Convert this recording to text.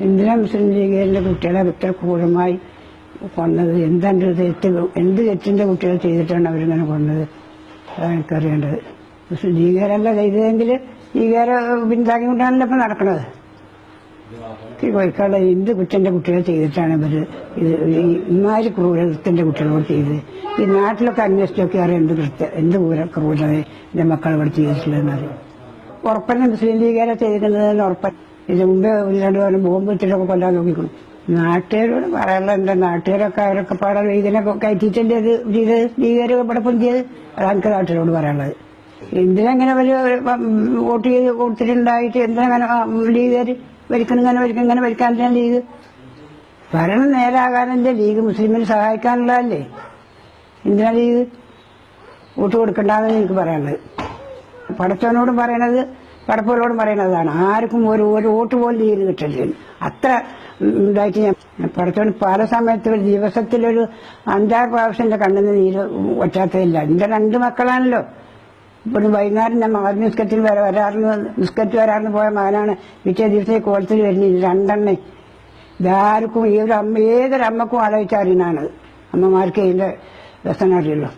എന്തിനാ മുസ്ലിം ലീഗിന്റെ കുട്ടികളെ ഇത്ര ക്രൂരമായി കൊന്നത്? എന്ത് തെറ്റിന്റെ കുട്ടികൾ ചെയ്തിട്ടാണ് അവരിങ്ങനെ കൊന്നത്? അതാണ് എനിക്കറിയേണ്ടത്. മുസ്ലിം ലീഗുകാരല്ല ചെയ്തതെങ്കിൽ ലീഗുകാരെ പിന്താങ്ങിക്കൊണ്ടാണല്ലോ ഇപ്പം നടക്കുന്നത്. കോഴിക്കാട് എന്ത് കുറ്റന്റെ കുട്ടികൾ ചെയ്തിട്ടാണ് ഇവര് ഇമാതിരി ക്രൂരത്തിന്റെ കുട്ടികളോട് ചെയ്തത്? ഈ നാട്ടിലൊക്കെ അന്വേഷിച്ചൊക്കെ അറിയാം എന്ത് ക്രൂരത എന്റെ മക്കൾ ഇവിടെ ചെയ്തിട്ടുള്ളതെന്ന് അറിയാം. ഉറപ്പന്നെ മുസ്ലിം ലീഗുകാരെ ചെയ്തിട്ടുള്ളതെന്ന് ഉറപ്പൻ. ഇതിന് മുമ്പേ 1-2 ബോംബ് ഇട്ടിട്ടൊക്കെ കൊല്ലാൻ നോക്കിക്കണം. നാട്ടുകാരോട് പറയാനുള്ള എന്താ? നാട്ടുകാരൊക്കെ അവരൊക്കെ പാടാൻ ഇതിനൊക്കെ കയറ്റിയിട്ടല്ലേ അത് ചെയ്തത്? ലീഗുകാർ ഇവിടെ പൊന്തിയത്? അതാണ് നാട്ടുകാരോട് പറയാനുള്ളത്. എന്തിനങ്ങനെ വോട്ട് ചെയ്ത് കൊടുത്തിട്ടുണ്ടായിട്ട് എന്തിനങ്ങനെ ലീഗുകാർ ഇങ്ങനെ ഭരിക്കാനില്ല? ലീഗ് ഭരണം നേരാകാനല്ലേ ലീഗ് മുസ്ലിമിനെ സഹായിക്കാനുള്ളതല്ലേ? എന്തിനാ ലീഗ് വോട്ട് കൊടുക്കണ്ടെന്ന് എനിക്ക് പറയാനുള്ളത്. പടച്ചവനോടും പറയണത് പടപ്പോലോടും പറയണതാണ്. ആർക്കും ഒരു വോട്ട് പോലും ലീഗിന് കിട്ടില്ല. അത്ര ഇതായിട്ട് ഞാൻ പടച്ചവൻ പല സമയത്ത് ഒരു ദിവസത്തിലൊരു 5-6 പ്രാവശ്യം എൻ്റെ കണ്ണിന് നീര് ഒറ്റാത്തതില്ല. എൻ്റെ 2 മക്കളാണല്ലോ. ഇപ്പോഴും വൈകുന്നേരം ഞാൻ മകൻ നിസ്കറ്റ് വരാറിന് പോയ മകനാണ് പിറ്റേ ദിവസം കോളത്തിൽ വരുന്നില്ല. 2 എണ്ണേ. ഇതാർക്കും ഏതൊരമ്മക്കും ആലോചിച്ചറിയുന്നതാണ്. അമ്മമാർക്ക് ഇതിന്റെ രസം അറിയുള്ളൂ.